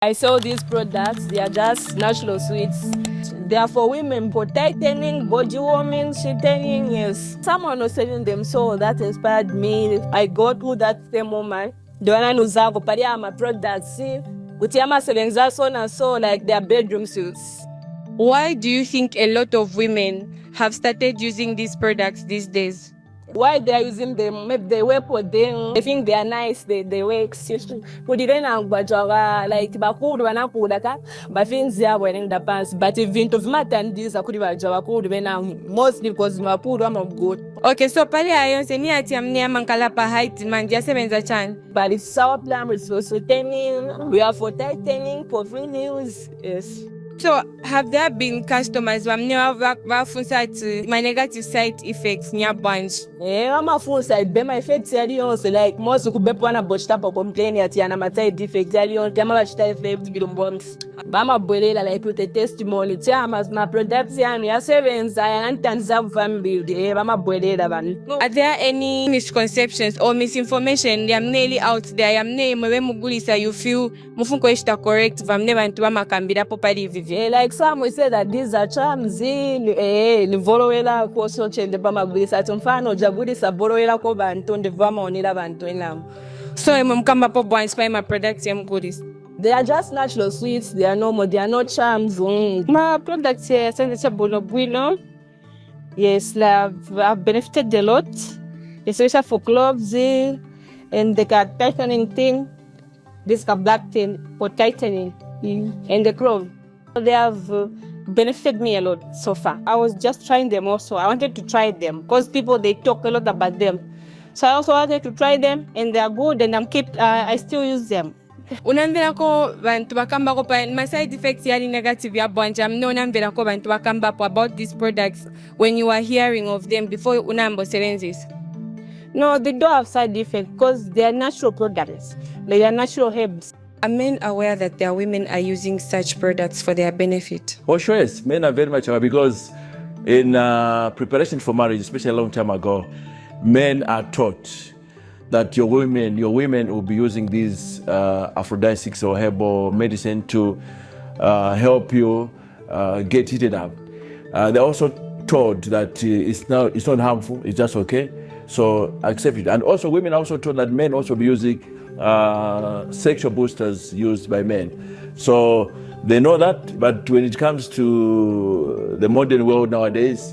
I saw these products, they are just natural sweets. They are for women, for tightening, body warming, straightening, yes. Someone was selling them, so that inspired me. I go to that same woman. The one who's my products, see, with Yama selling that so and so, like their bedroom suits. Why do you think a lot of women have started using these products these days? Why they are using them? Maybe they work for them. They think they are nice. They work. Put it in and like bakuru wanakudaka. But things they are wearing the pants. But if into matan this akudi bajawa kudu bena mostly because mapuru am good. Okay, so pale ayon se ni ati amne amankala pa height man dia sebenza chan. But it's our plan with for training. We are for tightening for free news. Yes. So, have there been customers who have never my negative side effects near bunch? I'm a full side. Be my face also like most who be one about stop up complaining at yana my side effect. Gamma side effect with bombs. Bama Borela like put a testimony. Chamas my production. Your servants I Tanzam family. Bama Borela. Are there any misconceptions or misinformation? They are nearly out there. I am name Mugulisa. You feel Mufunko is correct. Vam never into a macambida properly. Like some will say that these are charms, Nivolowela, Koso, Chen, the Bama Buddhist, Atumfano, Jabudis, Aborowela, Koba, and Ton de Vama, or Nila Vantoinam. So, I'm come up with inspire my products, goodies. They are just natural sweets, they are normal, they are not charms. My products here, Bueno. Yes, I've benefited a lot, especially for clothes, and the tightening thing, this black thing for tightening, and the clothes. They have benefited me a lot so far. I was just trying them also. I wanted to try them because people, they talk a lot about them. So I also wanted to try them and they are good and I still use them. Unambira ko bantu bakamba ko pa my side effects yali negative ya bonja mno unambira ko bantu bakamba po about these products when you are hearing of them before unambo selensis. No, they don't have side effects because they are natural products. They are natural herbs. Are men aware that their women are using such products for their benefit? Oh, sure, yes. Men are very much aware because in preparation for marriage, especially a long time ago, men are taught that your women will be using these aphrodisiacs or herbal medicine to help you get heated up. They're also taught that it's not harmful, it's just okay. So accept it. And also women are also taught that men also be using sexual boosters used by men. So they know that, but when it comes to the modern world nowadays,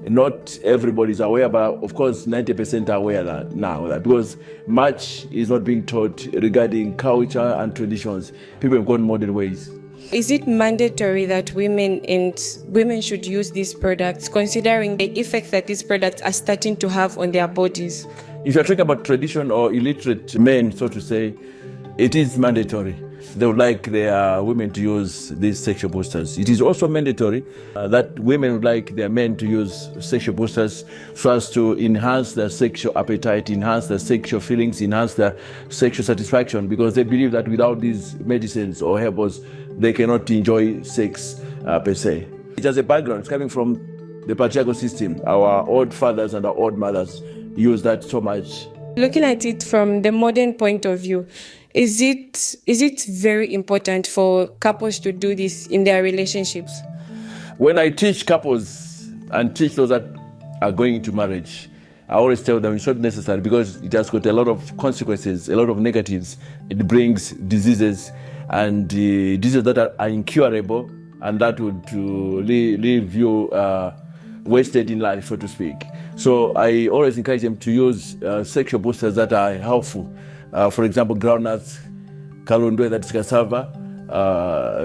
not everybody is aware, but of course 90% are aware that now, that because much is not being taught regarding culture and traditions. People have gone modern ways. Is it mandatory that women should use these products, considering the effects that these products are starting to have on their bodies? If you're talking about tradition or illiterate men, so to say, it is mandatory. They would like their women to use these sexual boosters. It is also mandatory that women would like their men to use sexual boosters so as to enhance their sexual appetite, enhance their sexual feelings, enhance their sexual satisfaction, because they believe that without these medicines or herbals, they cannot enjoy sex per se. It has a background. It's coming from the patriarchal system. Our old fathers and our old mothers use that so much. Looking at it from the modern point of view, is it very important for couples to do this in their relationships? When I teach couples and teach those that are going into marriage, I always tell them it's not necessary because it has got a lot of consequences, a lot of negatives. It brings diseases and diseases that are incurable and that would leave you wasted in life, so to speak. So I always encourage them to use sexual boosters that are helpful. For example, groundnuts, kalundwe, that's cassava,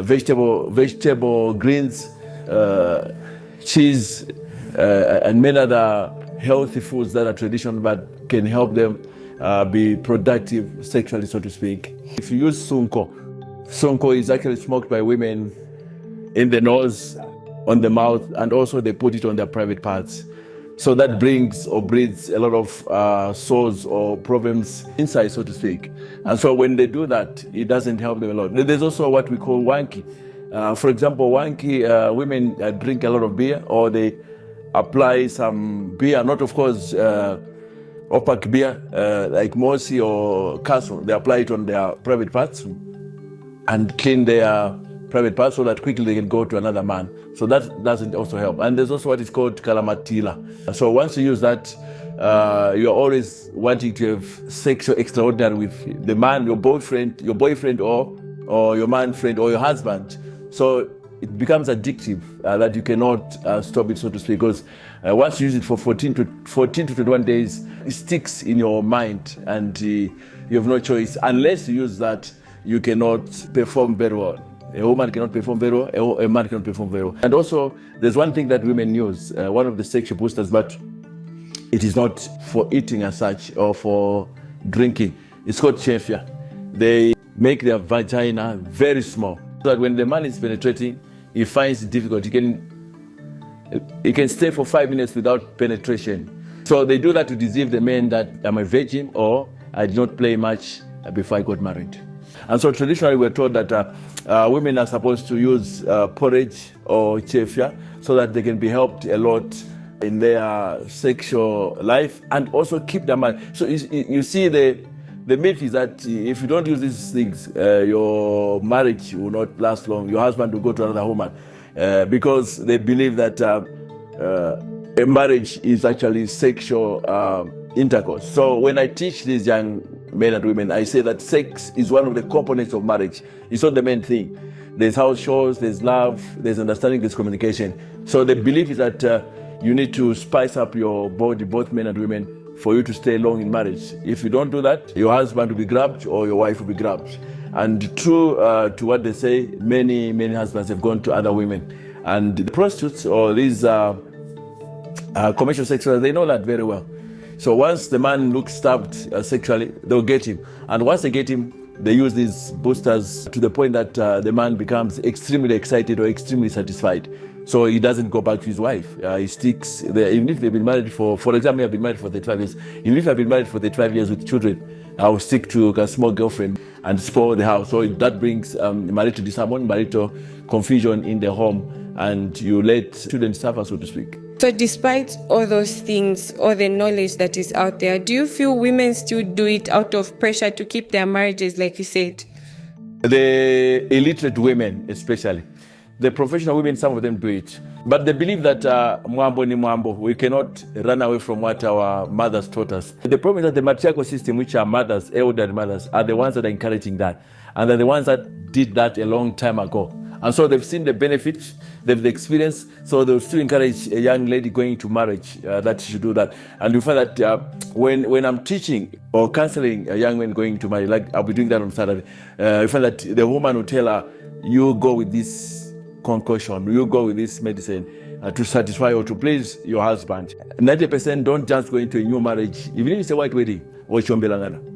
vegetable greens, cheese, and many other healthy foods that are traditional but can help them be productive sexually, so to speak. If you use sunko is actually smoked by women in the nose, on the mouth, and also they put it on their private parts. So that brings or breeds a lot of sores or problems inside, so to speak. And so when they do that, it doesn't help them a lot. There's also what we call wanky. For example, wanky women drink a lot of beer, or they apply some beer, not of course opaque beer like Mossy or Castle. They apply it on their private parts. and clean their private parts so that quickly they can go to another man. So that doesn't also help. And there's also what is called kalamatila. So once you use that, you're always wanting to have sexual extraordinary with the man, your boyfriend, or your man friend or your husband. So it becomes addictive that you cannot stop it, so to speak, because once you use it for 14 to 21 days, it sticks in your mind, and you have no choice. Unless you use that, you cannot perform very well. A woman cannot perform very well, a man cannot perform very well. And also, there's one thing that women use, one of the sexual boosters, but it is not for eating as such or for drinking. It's called chefia. They make their vagina very small, so that when the man is penetrating, he finds it difficult. He can stay for 5 minutes without penetration. So they do that to deceive the men that I'm a virgin or I did not play much before I got married. And so traditionally we're told that women are supposed to use porridge or chefia so that they can be helped a lot in their sexual life and also keep their man. So you see the myth is that if you don't use these things, your marriage will not last long. Your husband will go to another woman because they believe that a marriage is actually sexual intercourse. So when I teach these young men and women, I say that sex is one of the components of marriage. It's not the main thing. There's house chores, there's love, there's understanding, there's communication. So the belief is that you need to spice up your body, both men and women, for you to stay long in marriage. If you don't do that, your husband will be grabbed or your wife will be grabbed. And true to what they say, many husbands have gone to other women. And the prostitutes or these commercial sex workers, they know that very well. So once the man looks stabbed sexually, they'll get him. And once they get him, they use these boosters to the point that the man becomes extremely excited or extremely satisfied. So he doesn't go back to his wife. He sticks there. Even if they've been married for example, I've been married for 35 years. Even if I've been married for 35 years with children, I'll stick to a small girlfriend and spoil the house. So that brings marital disharmony, marital confusion in the home, and you let children suffer, so to speak. So despite all those things, all the knowledge that is out there, do you feel women still do it out of pressure to keep their marriages, like you said? The illiterate women, especially. The professional women, some of them do it. But they believe that mwambo ni mwambo. We cannot run away from what our mothers taught us. The problem is that the matriarchal system, which are mothers, elderly mothers, are the ones that are encouraging that. And they're the ones that did that a long time ago. And so they've seen the benefits, they've the experience, so they'll still encourage a young lady going to marriage that she should do that. And you find that when I'm teaching or counseling a young man going to marriage, like I'll be doing that on Saturday, you find that the woman will tell her, you go with this concoction, you go with this medicine to satisfy or to please your husband. 90% don't just go into a new marriage, even if it's a white wedding or chombelangana.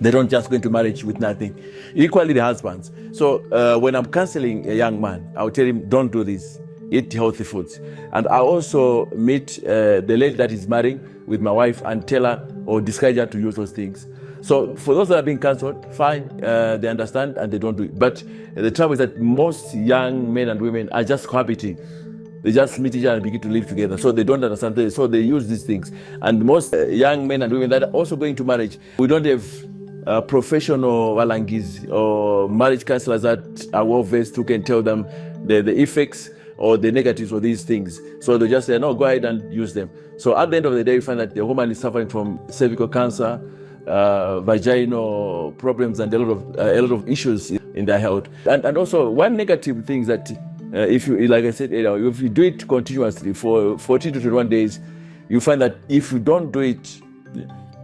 They don't just go into marriage with nothing. Equally the husbands. So when I'm counseling a young man, I'll tell him, don't do this. Eat healthy foods. And I also meet the lady that is marrying with my wife and tell her or discourage her to use those things. So for those that are being counseled, fine, they understand and they don't do it. But the trouble is that most young men and women are just cohabiting. They just meet each other and begin to live together. So they don't understand this. So they use these things. And most young men and women that are also going to marriage, we don't have professional walangis or marriage counselors that are well versed who can tell them the effects or the negatives of these things. So they just say, no, go ahead and use them. So at the end of the day, you find that the woman is suffering from cervical cancer, vaginal problems, and a lot of issues in their health. And also one negative thing is that if you, like I said, if you do it continuously for 14 to 21 days, you find that if you don't do it,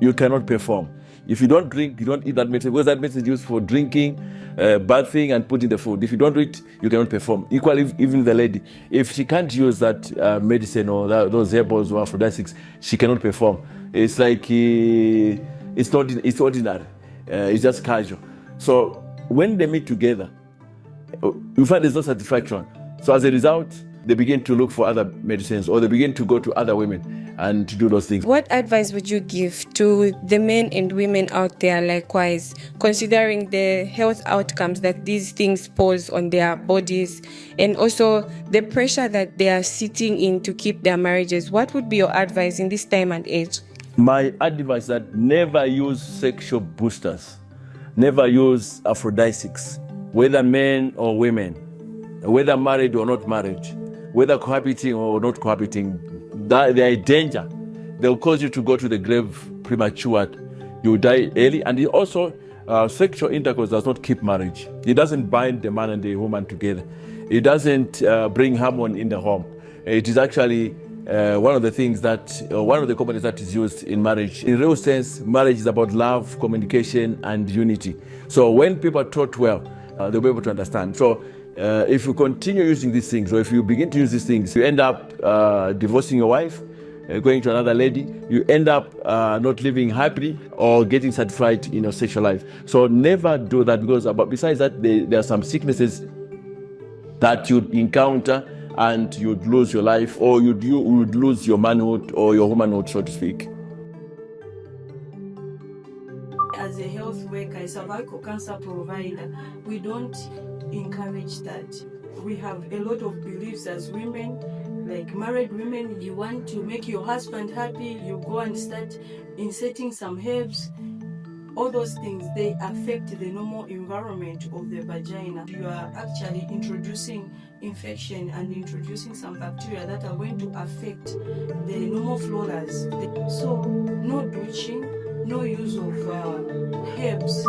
you cannot perform. If you don't drink, you don't eat that medicine, because that medicine is used for drinking, bathing, and putting the food. If you don't do it, you cannot perform. Equally, even the lady, if she can't use that medicine or those herbals or aphrodisiacs, she cannot perform. It's like it's ordinary. It's just casual. So when they meet together, you find there's no satisfaction. So as a result, they begin to look for other medicines, or they begin to go to other women and to do those things. What advice would you give to the men and women out there likewise, considering the health outcomes that these things pose on their bodies and also the pressure that they are sitting in to keep their marriages? What would be your advice in this time and age? My advice is that never use sexual boosters. Never use aphrodisiacs whether men or women, whether married or not married, whether cohabiting or not cohabiting, that they are in danger. They'll cause you to go to the grave premature. You die early. And also, sexual intercourse does not keep marriage. It doesn't bind the man and the woman together. It doesn't bring harmony in the home. It is actually one of the things that, one of the components that is used in marriage. In real sense, marriage is about love, communication, and unity. So when people are taught well, they'll be able to understand. So if you continue using these things, or if you begin to use these things, you end up divorcing your wife, going to another lady, you end up not living happily or getting satisfied in your sexual life. So never do that, because besides that, there are some sicknesses that you'd encounter and you'd lose your life, or you would lose your manhood or your womanhood, so to speak. As a health worker, a cervical cancer provider, we don't encourage that. We have a lot of beliefs as women, like married women. You want to make your husband happy, you go and start inserting some herbs. All those things, they affect the normal environment of the vagina. You are actually introducing infection and introducing some bacteria that are going to affect the normal floras. So no douching, no use of herbs.